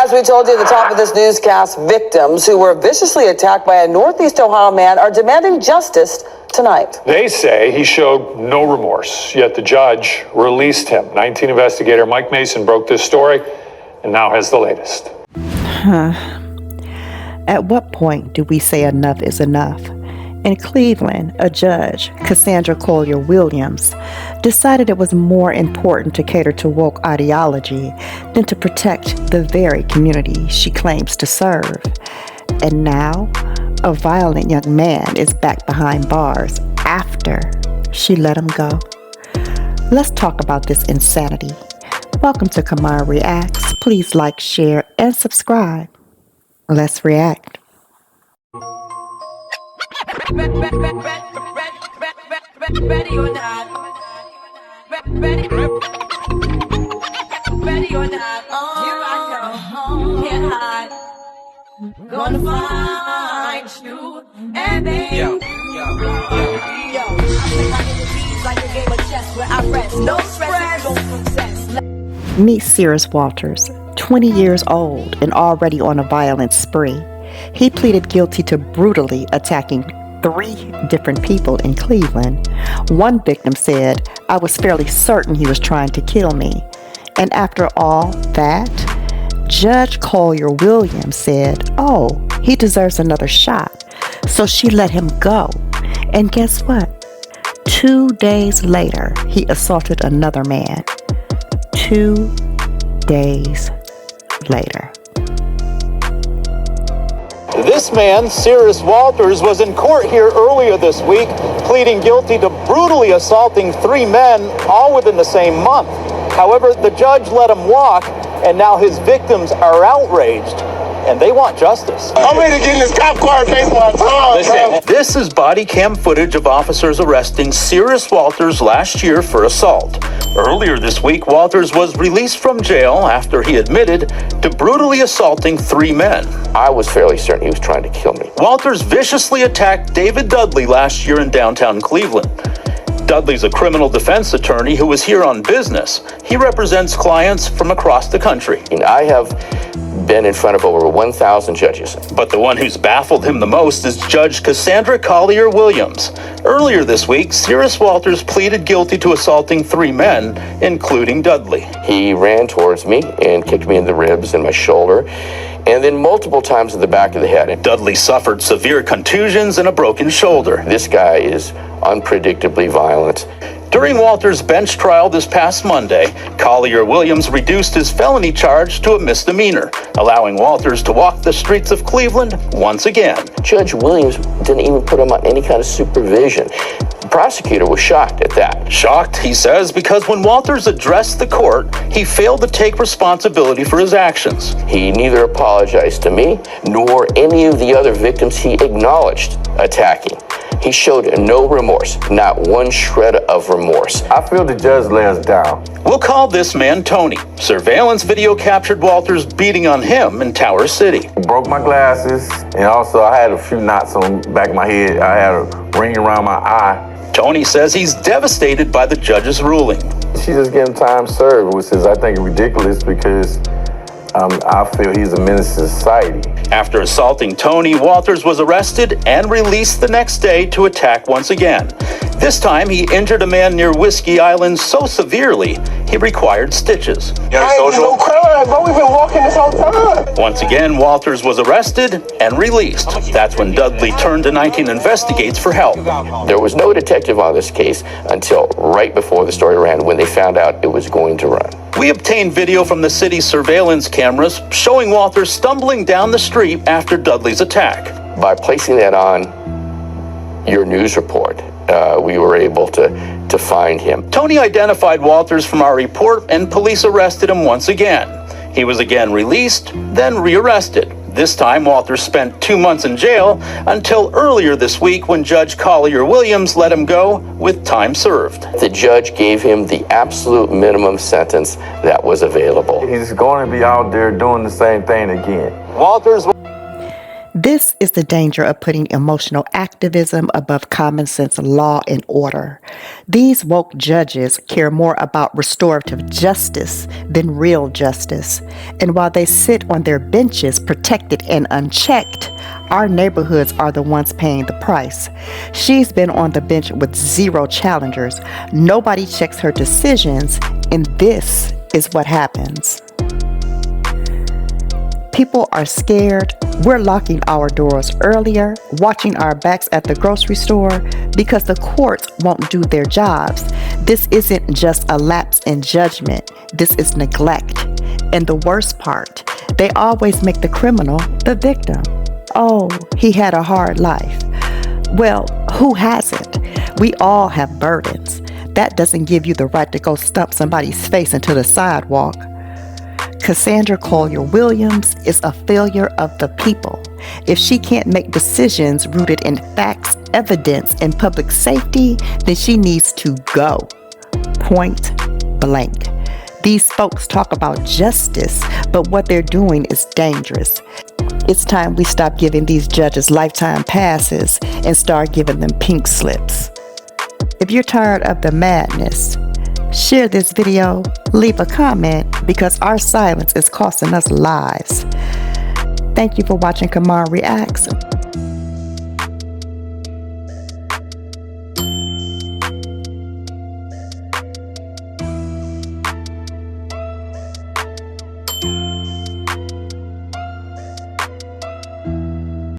As we told you at the top of this newscast, victims who were viciously attacked by a Northeast Ohio man are demanding justice tonight. They say he showed no remorse, yet the judge released him. 19 investigator Mike Mason broke this story and now has the latest. At what point do we say enough is enough? In Cleveland, a judge, Cassandra Collier-Williams, decided it was more important to cater to woke ideology than to protect the very community she claims to serve. And now, a violent young man is back behind bars after she let him go. Let's talk about this insanity. Welcome to KimaraReacts. Please like, share, and subscribe. Let's react. Ready or not? Ready or not? Here I come. Can't hide. Gonna find you and then yo. I like a game of chess where I rest. No stress, no success. Meet Serus Walters, 20 years old and already on a violent spree. He pleaded guilty to brutally attacking 3 different people in Cleveland. One victim said, "I was fairly certain he was trying to kill me." And after all that, Judge Collier-Williams said, "Oh, he deserves another shot." So she let him go. And guess what? 2 days later, he assaulted another man. 2 days later. This man, Serus Walters, was in court here earlier this week, pleading guilty to brutally assaulting 3 men, all within the same month. However, the judge let him walk, and now his victims are outraged, and they want justice. I'm ready to get in this cop car and face my tongue. Listen, this is body cam footage of officers arresting Serus Walters last year for assault. Earlier this week, Walters was released from jail after he admitted to brutally assaulting 3 men. I was fairly certain he was trying to kill me. Walters viciously attacked David Dudley last year in downtown Cleveland. Dudley's a criminal defense attorney who is here on business. He represents clients from across the country. And I have been in front of over 1,000 judges. But the one who's baffled him the most is Judge Cassandra Collier-Williams. Earlier this week, Serus Walters pleaded guilty to assaulting 3 men, including Dudley. He ran towards me and kicked me in the ribs and my shoulder, and then multiple times in the back of the head. Dudley suffered severe contusions and a broken shoulder. This guy is unpredictably violent. During Walters' bench trial this past Monday, Collier-Williams reduced his felony charge to a misdemeanor, allowing Walters to walk the streets of Cleveland once again. Judge Williams didn't even put him on any kind of supervision. The prosecutor was shocked at that. Shocked, he says, because when Walters addressed the court, he failed to take responsibility for his actions. He neither apologized to me nor any of the other victims he acknowledged attacking. He showed no remorse, not one shred of remorse. I feel the judge let us down. We'll call this man Tony. Surveillance video captured Walters beating on him in Tower City. Broke my glasses, and also I had a few knots on the back of my head. I had a ring around my eye. Tony says he's devastated by the judge's ruling. She just gave him time served, which is, I think, ridiculous because I feel he's a menace to society. After assaulting Tony, Walters was arrested and released the next day to attack once again. This time, he injured a man near Whiskey Island so severely, he required stitches. I ain't no crime, bro. We've been walking this whole time. Once again, Walters was arrested and released. That's when Dudley turned to 19 Investigates for help. There was no detective on this case until right before the story ran, when they found out it was going to run. We obtained video from the city's surveillance cameras showing Walters stumbling down the street after Dudley's attack. By placing that on your news report, we were able to find him. Tony identified Walters from our report, and police arrested him once again. He was again released, then rearrested. This time, Walters spent 2 months in jail until earlier this week when Judge Collier-Williams let him go with time served. The judge gave him the absolute minimum sentence that was available. He's going to be out there doing the same thing again. Walters. This is the danger of putting emotional activism above common sense law and order. These woke judges care more about restorative justice than real justice. And while they sit on their benches protected and unchecked, our neighborhoods are the ones paying the price. She's been on the bench with 0 challengers. Nobody checks her decisions, and this is what happens. People are scared. We're locking our doors earlier, watching our backs at the grocery store because the courts won't do their jobs. This isn't just a lapse in judgment. This is neglect. And the worst part, they always make the criminal the victim. Oh, he had a hard life. Well, who hasn't? We all have burdens. That doesn't give you the right to go stump somebody's face into the sidewalk. Cassandra Collier-Williams is a failure of the people. If she can't make decisions rooted in facts, evidence, and public safety, then she needs to go. Point blank. These folks talk about justice, but what they're doing is dangerous. It's time we stop giving these judges lifetime passes and start giving them pink slips. If you're tired of the madness, share this video, leave a comment, because our silence is costing us lives. Thank you for watching KimaraReacts.